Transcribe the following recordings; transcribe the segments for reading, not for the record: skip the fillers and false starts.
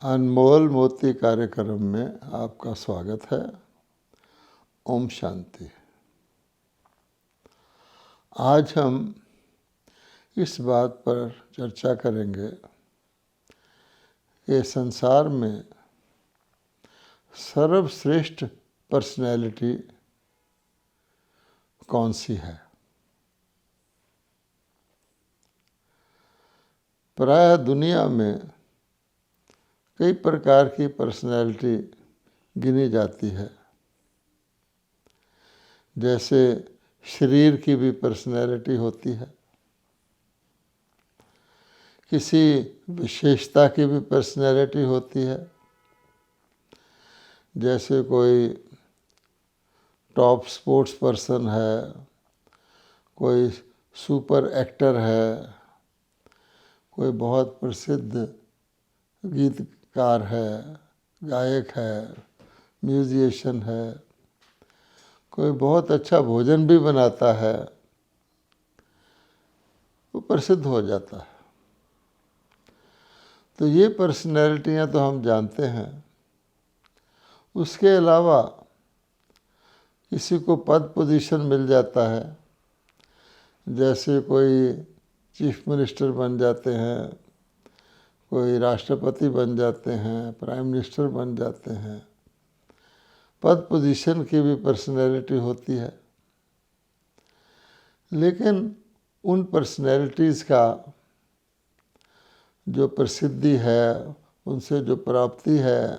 अनमोल मोती कार्यक्रम में आपका स्वागत है। ओम शांति। आज हम इस बात पर चर्चा करेंगे कि संसार में सर्वश्रेष्ठ पर्सनैलिटी कौन सी है। प्रायः दुनिया में कई प्रकार की पर्सनैलिटी गिनी जाती है। जैसे शरीर की भी पर्सनैलिटी होती है, किसी विशेषता की भी पर्सनैलिटी होती है। जैसे कोई टॉप स्पोर्ट्स पर्सन है, कोई सुपर एक्टर है, कोई बहुत प्रसिद्ध गीतकार है, गायक है, म्यूजिशियन है, कोई बहुत अच्छा भोजन भी बनाता है, वो प्रसिद्ध हो जाता है। तो ये पर्सनैलिटियाँ तो हम जानते हैं। उसके अलावा किसी को पद पोजीशन मिल जाता है, जैसे कोई चीफ मिनिस्टर बन जाते हैं, कोई राष्ट्रपति बन जाते हैं, प्राइम मिनिस्टर बन जाते हैं। पद पोजीशन की भी पर्सनैलिटी होती है। लेकिन उन पर्सनैलिटीज़ का जो प्रसिद्धि है, उनसे जो प्राप्ति है,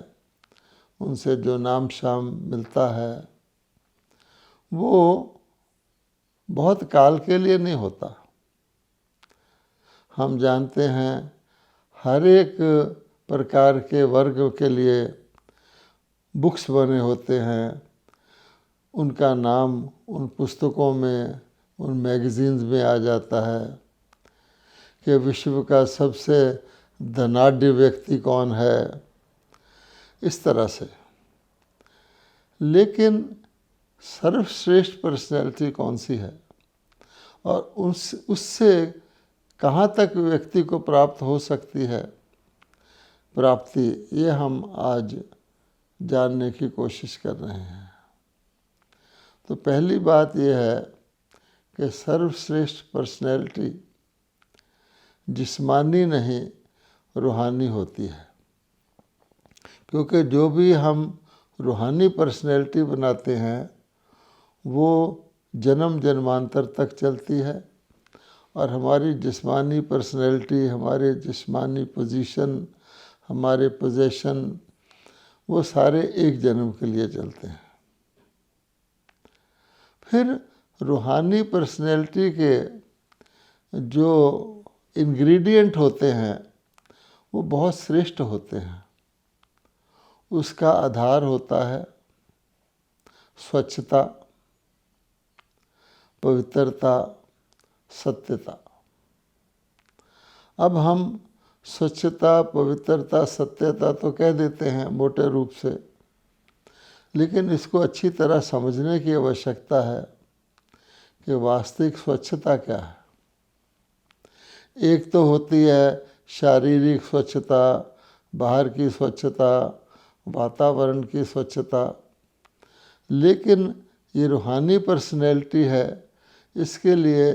उनसे जो नाम शाम मिलता है, वो बहुत काल के लिए नहीं होता। हम जानते हैं हर एक प्रकार के वर्ग के लिए बुक्स बने होते हैं। उनका नाम उन पुस्तकों में, उन मैगज़ीन्स में आ जाता है कि विश्व का सबसे धनाढ्य व्यक्ति कौन है, इस तरह से। लेकिन सर्वश्रेष्ठ पर्सनैलिटी कौन सी है और उससे कहाँ तक व्यक्ति को प्राप्त हो सकती है प्राप्ति, ये हम आज जानने की कोशिश कर रहे हैं। तो पहली बात यह है कि सर्वश्रेष्ठ पर्सनैलिटी जिस्मानी नहीं रूहानी होती है। क्योंकि जो भी हम रूहानी पर्सनैलिटी बनाते हैं वो जन्म जन्मांतर तक चलती है, और हमारी जिस्मानी पर्सनैलिटी, हमारे जिस्मानी पोजीशन, हमारे पोजेशन, वो सारे एक जन्म के लिए चलते हैं। फिर रूहानी पर्सनैलिटी के जो इंग्रेडिएंट होते हैं वो बहुत श्रेष्ठ होते हैं। उसका आधार होता है स्वच्छता, पवित्रता, सत्यता। अब हम स्वच्छता, पवित्रता, सत्यता तो कह देते हैं मोटे रूप से, लेकिन इसको अच्छी तरह समझने की आवश्यकता है कि वास्तविक स्वच्छता क्या है। एक तो होती है शारीरिक स्वच्छता, बाहर की स्वच्छता, वातावरण की स्वच्छता। लेकिन ये रूहानी पर्सनैलिटी है, इसके लिए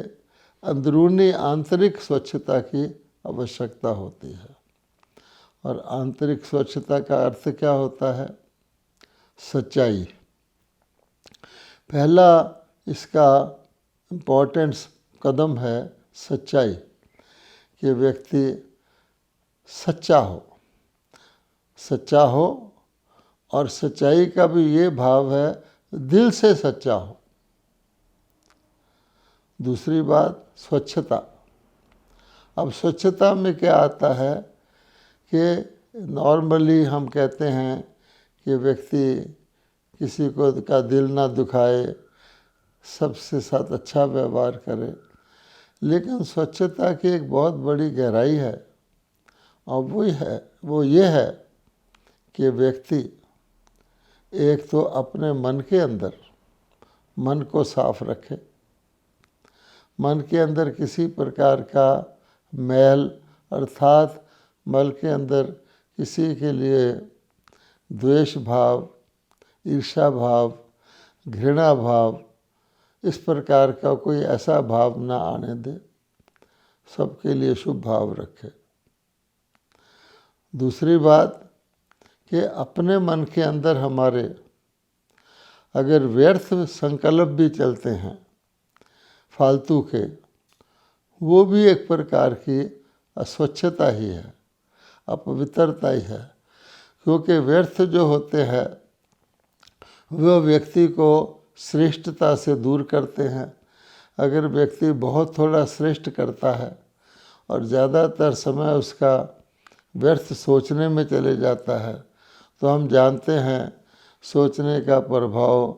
अंदरूनी आंतरिक स्वच्छता की आवश्यकता होती है। और आंतरिक स्वच्छता का अर्थ क्या होता है? सच्चाई। पहला इसका इम्पोर्टेंट कदम है सच्चाई, कि व्यक्ति सच्चा हो। सच्चा हो, और सच्चाई का भी ये भाव है दिल से सच्चा हो। दूसरी बात स्वच्छता। अब स्वच्छता में क्या आता है कि नॉर्मली हम कहते हैं कि व्यक्ति किसी को का दिल ना दुखाए, सबसे साथ अच्छा व्यवहार करे। लेकिन स्वच्छता की एक बहुत बड़ी गहराई है, और वो ये है कि व्यक्ति एक तो अपने मन के अंदर मन को साफ रखे। मन के अंदर किसी प्रकार का मैल, अर्थात मन के अंदर किसी के लिए द्वेष भाव, ईर्ष्या भाव, घृणा भाव, इस प्रकार का कोई ऐसा भाव ना आने दे, सबके लिए शुभ भाव रखे। दूसरी बात कि अपने मन के अंदर हमारे अगर व्यर्थ संकल्प भी चलते हैं फालतू के, वो भी एक प्रकार की अस्वच्छता ही है, अपवित्रता ही है, क्योंकि व्यर्थ जो होते हैं वह व्यक्ति को श्रेष्ठता से दूर करते हैं। अगर व्यक्ति बहुत थोड़ा श्रेष्ठ करता है और ज़्यादातर समय उसका व्यर्थ सोचने में चले जाता है, तो हम जानते हैं सोचने का प्रभाव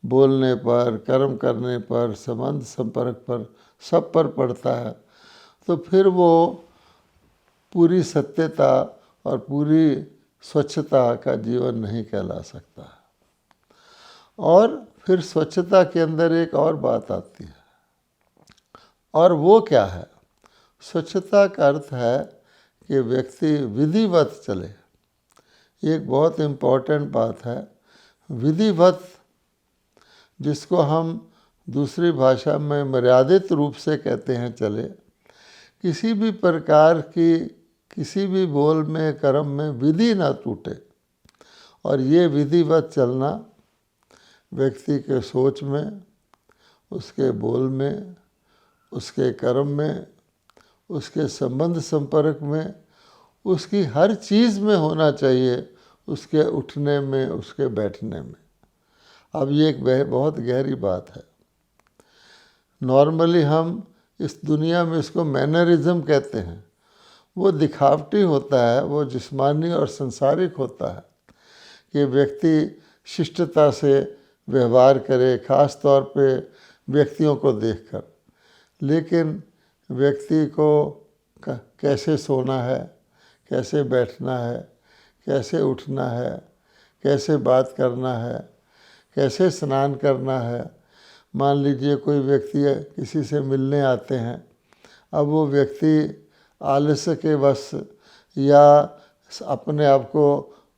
बोलने पर, कर्म करने पर, संबंध संपर्क पर, सब पर पड़ता है। तो फिर वो पूरी सत्यता और पूरी स्वच्छता का जीवन नहीं कहला सकता। और फिर स्वच्छता के अंदर एक और बात आती है, और वो क्या है? स्वच्छता का अर्थ है कि व्यक्ति विधिवत चले। एक बहुत इम्पोर्टेंट बात है, विधिवत, जिसको हम दूसरी भाषा में मर्यादित रूप से कहते हैं चले। किसी भी प्रकार की किसी भी बोल में, कर्म में विधि ना टूटे। और ये विधिवत चलना व्यक्ति के सोच में, उसके बोल में, उसके कर्म में, उसके संबंध संपर्क में, उसकी हर चीज़ में होना चाहिए, उसके उठने में, उसके बैठने में। अब ये एक बहुत गहरी बात है। नॉर्मली हम इस दुनिया में इसको मैनरिज्म कहते हैं। वो दिखावटी होता है, वो जिस्मानी और संसारिक होता है कि व्यक्ति शिष्टता से व्यवहार करे, ख़ास तौर पे व्यक्तियों को देखकर। लेकिन व्यक्ति को कैसे सोना है, कैसे बैठना है, कैसे उठना है, कैसे बात करना है, कैसे स्नान करना है। मान लीजिए कोई व्यक्ति किसी से मिलने आते हैं, अब वो व्यक्ति आलस्य के वश या अपने आप को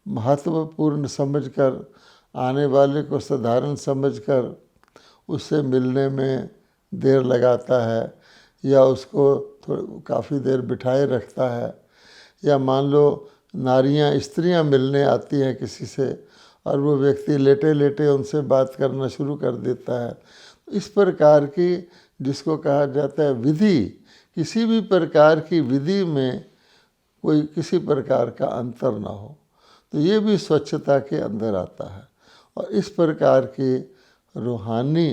महत्वपूर्ण समझकर, आने वाले को साधारण समझकर उससे मिलने में देर लगाता है, या उसको काफ़ी देर बिठाए रखता है। या मान लो नारियां, स्त्रियां मिलने आती हैं किसी से, और वो व्यक्ति लेटे लेटे उनसे बात करना शुरू कर देता है। इस प्रकार की, जिसको कहा जाता है विधि, किसी भी प्रकार की विधि में कोई किसी प्रकार का अंतर ना हो, तो ये भी स्वच्छता के अंदर आता है। और इस प्रकार की रूहानी,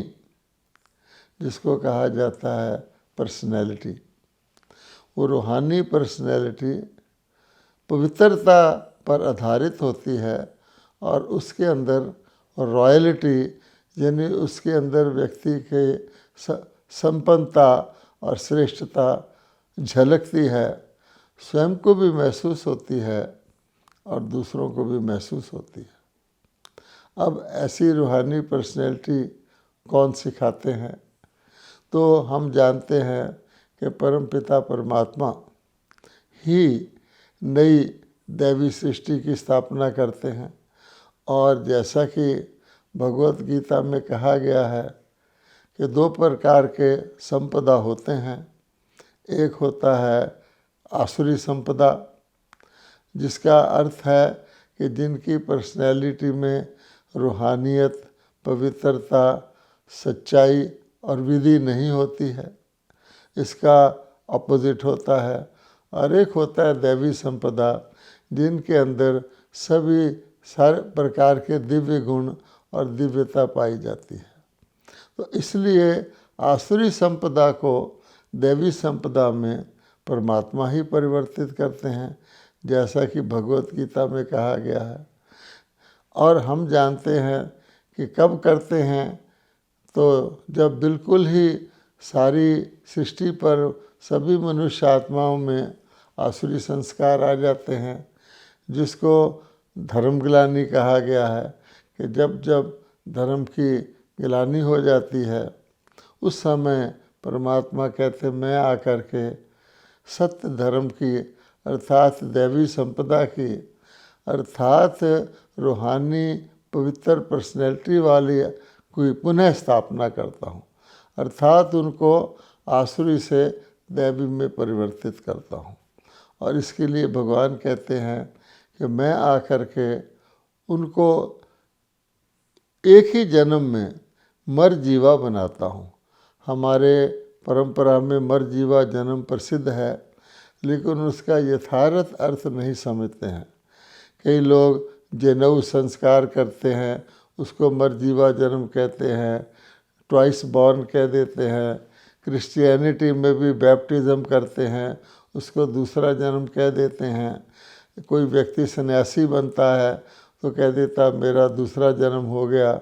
जिसको कहा जाता है पर्सनैलिटी, वो रूहानी पर्सनैलिटी पवित्रता पर आधारित होती है। और उसके अंदर रॉयल्टी, यानी उसके अंदर व्यक्ति के संपन्नता और श्रेष्ठता झलकती है, स्वयं को भी महसूस होती है और दूसरों को भी महसूस होती है। अब ऐसी रूहानी पर्सनैलिटी कौन सिखाते हैं? तो हम जानते हैं कि परमपिता परमात्मा ही नई दैवी सृष्टि की स्थापना करते हैं। और जैसा कि भगवत गीता में कहा गया है कि दो प्रकार के संपदा होते हैं। एक होता है आसुरी संपदा, जिसका अर्थ है कि जिनकी पर्सनैलिटी में रूहानियत, पवित्रता, सच्चाई और विधि नहीं होती है। इसका अपोजिट होता है। और एक होता है दैवी संपदा, जिनके अंदर सभी सारे प्रकार के दिव्य गुण और दिव्यता पाई जाती है। तो इसलिए आसुरी संपदा को दैवी संपदा में परमात्मा ही परिवर्तित करते हैं, जैसा कि भगवत गीता में कहा गया है। और हम जानते हैं कि कब करते हैं, तो जब बिल्कुल ही सारी सृष्टि पर सभी मनुष्य आत्माओं में आसुरी संस्कार आ जाते हैं, जिसको धर्मग्लानि कहा गया है कि जब जब धर्म की गिलानी हो जाती है, उस समय परमात्मा कहते मैं आकर के सत्य धर्म की अर्थात दैवी संपदा की, अर्थात रूहानी पवित्र पर्सनैलिटी वाली कोई पुनः स्थापना करता हूँ, अर्थात उनको आसुरी से दैवी में परिवर्तित करता हूँ। और इसके लिए भगवान कहते हैं कि मैं आकर के उनको एक ही जन्म में मर जीवा बनाता हूँ। हमारे परंपरा में मर जीवा जन्म प्रसिद्ध है, लेकिन उसका यथार्थ अर्थ नहीं समझते हैं। कई लोग जनेऊ संस्कार करते हैं, उसको मर जीवा जन्म कहते हैं, ट्वाइस बॉर्न कह देते हैं। क्रिश्चियनिटी में भी बैप्टिज़म करते हैं, उसको दूसरा जन्म कह देते हैं। कोई व्यक्ति सन्यासी बनता है तो कह देता मेरा दूसरा जन्म हो गया।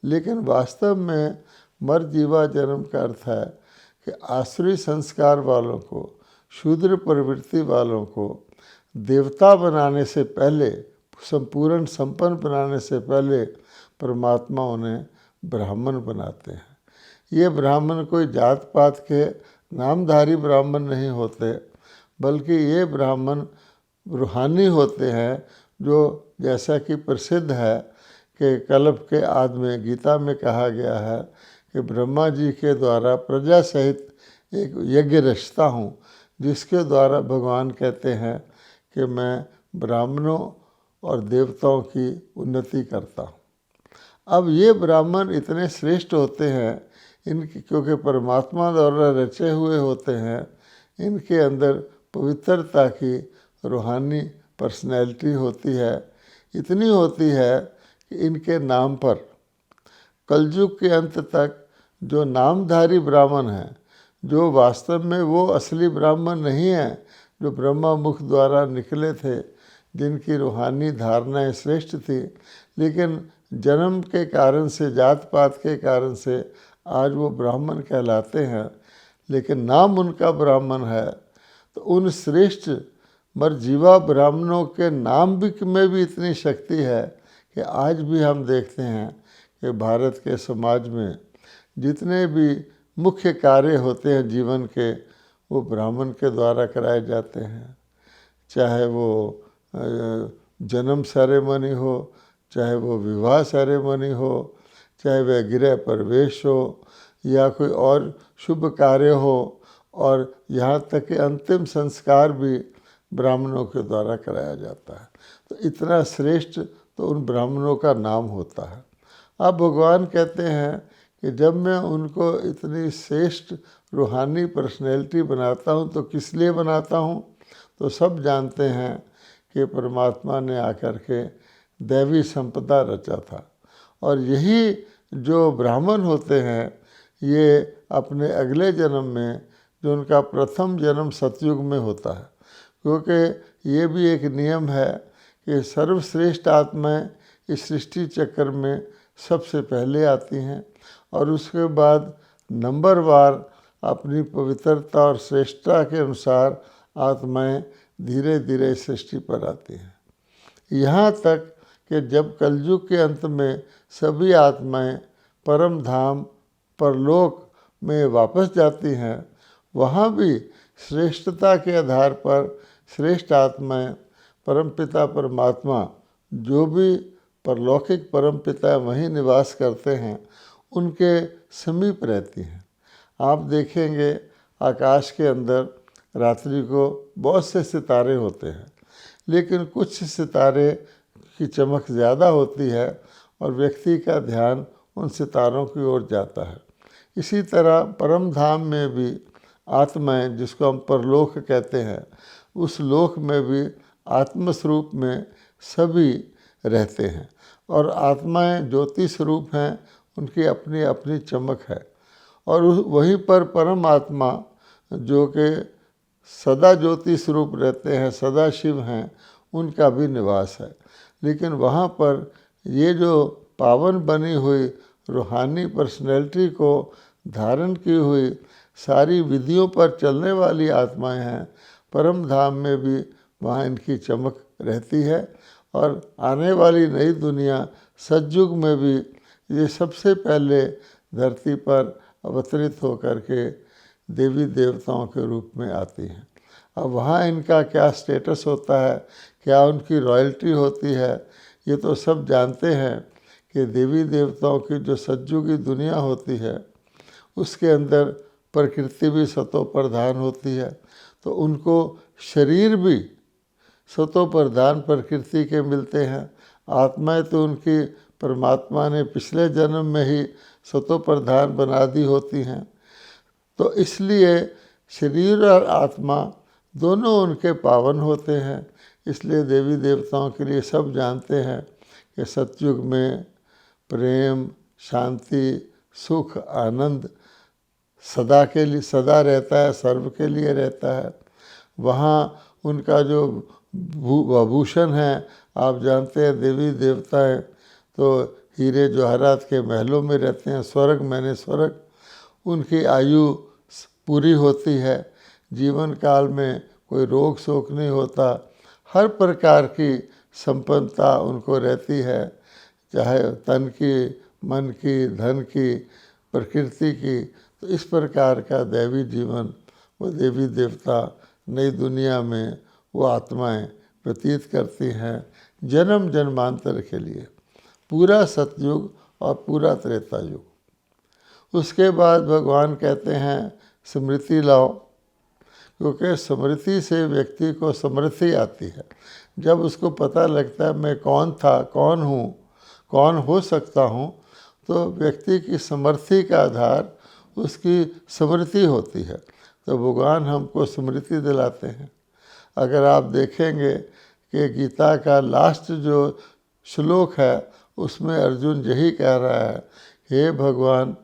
लेकिन वास्तव में मर जीवा जन्म का अर्थ है कि आसुरी संस्कार वालों को, शूद्र प्रवृत्ति वालों को देवता बनाने से पहले, संपूर्ण संपन्न बनाने से पहले परमात्मा उन्हें ब्राह्मण बनाते हैं। ये ब्राह्मण कोई जात पात के नामधारी ब्राह्मण नहीं होते, बल्कि ये ब्राह्मण रूहानी होते हैं, जो जैसा कि प्रसिद्ध है कि कल्प के आदि में गीता में कहा गया है कि ब्रह्मा जी के द्वारा प्रजा सहित एक यज्ञ रचता हूँ, जिसके द्वारा भगवान कहते हैं कि मैं ब्राह्मणों और देवताओं की उन्नति करता हूँ। अब ये ब्राह्मण इतने श्रेष्ठ होते हैं इनकी, क्योंकि परमात्मा द्वारा रचे हुए होते हैं। इनके अंदर पवित्रता की रूहानी पर्सनैलिटी होती है, इतनी होती है कि इनके नाम पर कलयुग के अंत तक जो नामधारी ब्राह्मण हैं, जो वास्तव में वो असली ब्राह्मण नहीं हैं जो ब्रह्मा मुख द्वारा निकले थे, जिनकी रूहानी धारणाएं श्रेष्ठ थी, लेकिन जन्म के कारण से, जात पात के कारण से आज वो ब्राह्मण कहलाते हैं, लेकिन नाम उनका ब्राह्मण है। तो उन श्रेष्ठ मरजीवा ब्राह्मणों के नाम में भी इतनी शक्ति है कि आज भी हम देखते हैं कि भारत के समाज में जितने भी मुख्य कार्य होते हैं जीवन के, वो ब्राह्मण के द्वारा कराए जाते हैं। चाहे वो जन्म सेरेमनी हो, चाहे वो विवाह सेरेमनी हो, चाहे वह गृह प्रवेश हो, या कोई और शुभ कार्य हो, और यहाँ तक कि अंतिम संस्कार भी ब्राह्मणों के द्वारा कराया जाता है। तो इतना श्रेष्ठ तो उन ब्राह्मणों का नाम होता है। अब भगवान कहते हैं कि जब मैं उनको इतनी श्रेष्ठ रूहानी पर्सनैलिटी बनाता हूँ तो किस लिए बनाता हूँ? तो सब जानते हैं कि परमात्मा ने आकर के दैवी संपदा रचा था, और यही जो ब्राह्मण होते हैं ये अपने अगले जन्म में, जो उनका प्रथम जन्म सतयुग में होता है, क्योंकि ये भी एक नियम है कि सर्वश्रेष्ठ आत्माएं इस सृष्टि चक्र में सबसे पहले आती हैं, और उसके बाद नंबरवार अपनी पवित्रता और श्रेष्ठता के अनुसार आत्माएं धीरे धीरे सृष्टि पर आती हैं। यहाँ तक कि जब कलयुग के अंत में सभी आत्माएं परम धाम परलोक में वापस जाती हैं, वहाँ भी श्रेष्ठता के आधार पर श्रेष्ठ आत्माएं परमपिता परमात्मा, जो भी परलौकिक परमपिता वहीं निवास करते हैं, उनके समीप रहती हैं। आप देखेंगे आकाश के अंदर रात्रि को बहुत से सितारे होते हैं, लेकिन कुछ सितारे की चमक ज़्यादा होती है और व्यक्ति का ध्यान उन सितारों की ओर जाता है। इसी तरह परम धाम में भी आत्माएं, जिसको हम परलोक कहते हैं, उस लोक में भी आत्मस्वरूप में सभी रहते हैं, और आत्माएं ज्योति स्वरूप हैं, उनकी अपनी अपनी चमक है। और वहीं पर परम आत्मा जो कि सदा ज्योति स्वरूप रहते हैं, सदा शिव हैं, उनका भी निवास है। लेकिन वहाँ पर ये जो पावन बनी हुई रूहानी पर्सनैलिटी को धारण की हुई सारी विधियों पर चलने वाली आत्माएं हैं, परम धाम में भी वहाँ इनकी चमक रहती है। और आने वाली नई दुनिया सतयुग में भी ये सबसे पहले धरती पर अवतरित होकर के देवी देवताओं के रूप में आती हैं। अब वहाँ इनका क्या स्टेटस होता है, क्या उनकी रॉयल्टी होती है, ये तो सब जानते हैं कि देवी देवताओं की जो सज्जू की दुनिया होती है उसके अंदर प्रकृति भी सतो प्रधान होती है, तो उनको शरीर भी सतो प्रधान प्रकृति के मिलते हैं। आत्माएं तो उनकी परमात्मा ने पिछले जन्म में ही सतो प्रधान बना दी होती हैं। तो इसलिए शरीर और आत्मा दोनों उनके पावन होते हैं। इसलिए देवी देवताओं के लिए सब जानते हैं कि सतयुग में प्रेम, शांति, सुख, आनंद सदा के लिए सदा रहता है, सर्व के लिए रहता है। वहाँ उनका जो आभूषण है, आप जानते हैं देवी देवताएं तो हीरे जवाहरात के महलों में रहते हैं। स्वर्ग मैंने स्वर्ग, उनकी आयु पूरी होती है, जीवन काल में कोई रोग शोक नहीं होता, हर प्रकार की संपन्नता उनको रहती है, चाहे तन की, मन की, धन की, प्रकृति की। तो इस प्रकार का दैवी जीवन वो देवी देवता नई दुनिया में वो आत्माएं व्यतीत करती हैं जन्म जन्मांतर के लिए, पूरा सतयुग और पूरा त्रेता युग। उसके बाद भगवान कहते हैं स्मृति लाओ, क्योंकि स्मृति से व्यक्ति को समृद्धि आती है। जब उसको पता लगता है मैं कौन था, कौन हूँ, कौन हो सकता हूँ, तो व्यक्ति की समृद्धि का आधार उसकी स्मृति होती है। तो भगवान हमको स्मृति दिलाते हैं। अगर आप देखेंगे कि गीता का लास्ट जो श्लोक है उसमें अर्जुन यही कह रहा है, हे भगवान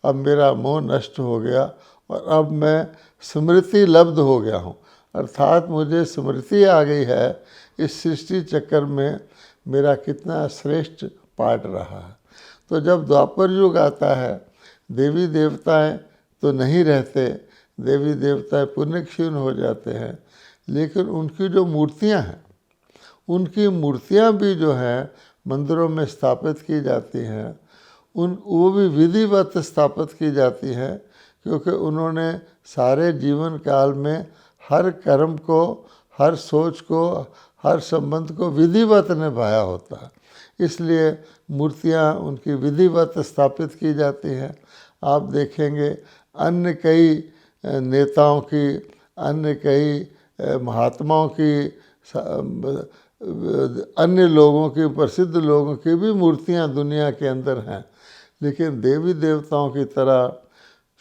अब मेरा मोह नष्ट हो गया और अब मैं स्मृति लब्ध हो गया हूँ, अर्थात मुझे स्मृति आ गई है इस सृष्टि चक्कर में मेरा कितना श्रेष्ठ पार्ट रहा है। तो जब द्वापर युग आता है, देवी देवताएं तो नहीं रहते, देवी देवताएं पुण्य क्षीण हो जाते हैं, लेकिन उनकी जो मूर्तियां हैं, उनकी मूर्तियां भी जो हैं मंदिरों में स्थापित की जाती हैं, वो भी विधिवत स्थापित की जाती हैं, क्योंकि उन्होंने सारे जीवन काल में हर कर्म को, हर सोच को, हर संबंध को विधिवत निभाया होता है। इसलिए मूर्तियां उनकी विधिवत स्थापित की जाती हैं। आप देखेंगे अन्य कई नेताओं की, अन्य कई महात्माओं की, अन्य लोगों की, प्रसिद्ध लोगों की भी मूर्तियां दुनिया के अंदर हैं, लेकिन देवी देवताओं की तरह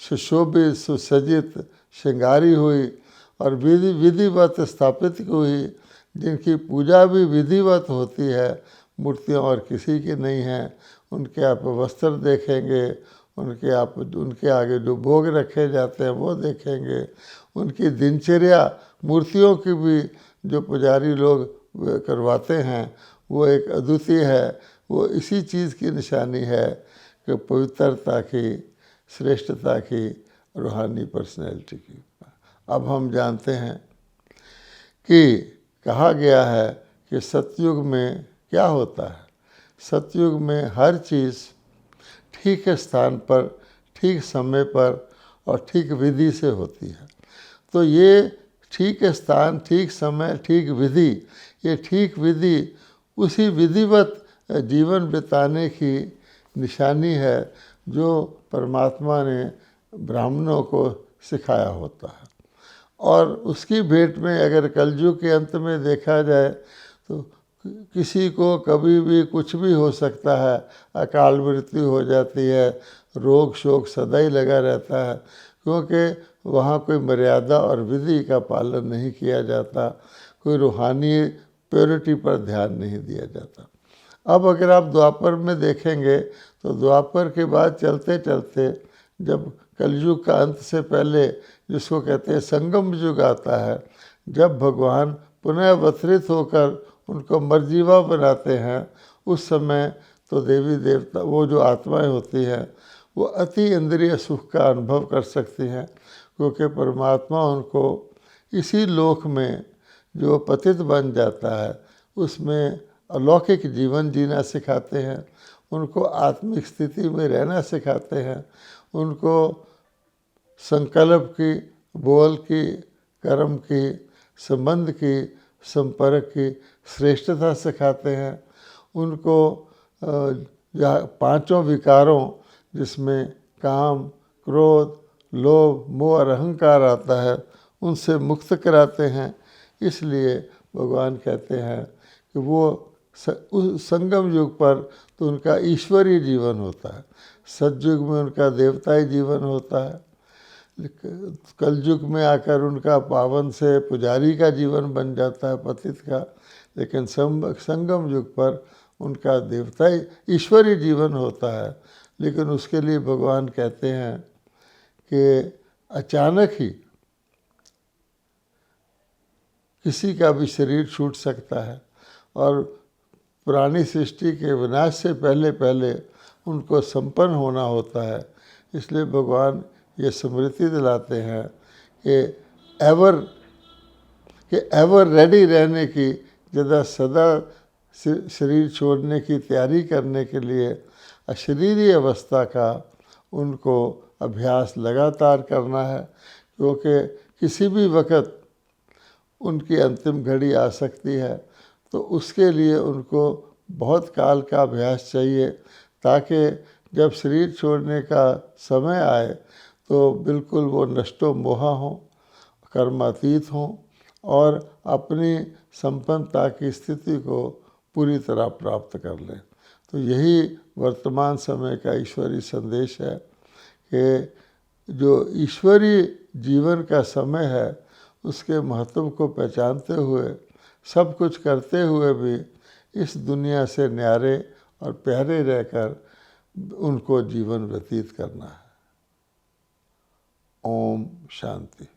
सुशोभित, सुसज्जित, श्रृंगारी हुई और विधिवत स्थापित हुई, जिनकी पूजा भी विधिवत होती है, मूर्तियाँ और किसी की नहीं हैं। उनके आप वस्त्र देखेंगे, उनके आगे जो भोग रखे जाते हैं वो देखेंगे, उनकी दिनचर्या मूर्तियों की भी जो पुजारी लोग करवाते हैं वो एक अद्वितीय है। वो इसी चीज़ की निशानी है कि पवित्रता की, श्रेष्ठता की, रूहानी पर्सनैलिटी की। अब हम जानते हैं कि कहा गया है कि सतयुग में क्या होता है। सतयुग में हर चीज़ ठीक स्थान पर, ठीक समय पर और ठीक विधि से होती है। तो ये ठीक स्थान, ठीक समय, ठीक विधि, ये ठीक विधि उसी विधिवत जीवन बिताने की निशानी है जो परमात्मा ने ब्राह्मणों को सिखाया होता है। और उसकी भेंट में अगर कलयुग के अंत में देखा जाए तो किसी को कभी भी कुछ भी हो सकता है, अकाल मृत्यु हो जाती है, रोग शोक सदा ही लगा रहता है, क्योंकि वहाँ कोई मर्यादा और विधि का पालन नहीं किया जाता, कोई रूहानी प्योरिटी पर ध्यान नहीं दिया जाता। अब अगर आप द्वापर में देखेंगे तो द्वापर के बाद चलते चलते जब कलयुग का अंत से पहले, जिसको कहते हैं संगम युग आता है, जब भगवान पुनः अवतरित होकर उनको मर्जीवा बनाते हैं, उस समय तो देवी देवता, वो जो आत्माएं होती हैं, वो अति इंद्रिय सुख का अनुभव कर सकती हैं, क्योंकि परमात्मा उनको इसी लोक में जो पतित बन जाता है उसमें अलौकिक जीवन जीना सिखाते हैं, उनको आत्मिक स्थिति में रहना सिखाते हैं, उनको संकल्प की, बोल की, कर्म की, संबंध की, संपर्क की श्रेष्ठता सिखाते हैं। उनको पांचों विकारों जिसमें काम, क्रोध, लोभ, मोह और अहंकार आता है उनसे मुक्त कराते हैं। इसलिए भगवान कहते हैं कि वो उस संगम युग पर तो उनका ईश्वरीय जीवन होता है, सतयुग में उनका देवताई जीवन होता है, कलयुग में आकर उनका पावन से पुजारी का जीवन बन जाता है, पतित का। लेकिन संगम युग पर उनका देवताई ईश्वरीय जीवन होता है। लेकिन उसके लिए भगवान कहते हैं कि अचानक ही किसी का भी शरीर छूट सकता है और पुरानी सृष्टि के विनाश से पहले पहले उनको संपन्न होना होता है। इसलिए भगवान ये स्मृति दिलाते हैं कि एवर रेडी रहने की, सदा शरीर छोड़ने की तैयारी करने के लिए अशरीरी अवस्था का उनको अभ्यास लगातार करना है, क्योंकि किसी भी वक्त उनकी अंतिम घड़ी आ सकती है। तो उसके लिए उनको बहुत काल का अभ्यास चाहिए, ताकि जब शरीर छोड़ने का समय आए तो बिल्कुल वो नष्टो मोहा हों, कर्मातीत हों और अपनी संपन्नता की स्थिति को पूरी तरह प्राप्त कर लें। तो यही वर्तमान समय का ईश्वरीय संदेश है कि जो ईश्वरीय जीवन का समय है उसके महत्व को पहचानते हुए, सब कुछ करते हुए भी इस दुनिया से न्यारे और प्यारे रहकर उनको जीवन व्यतीत करना है। ओम शांति।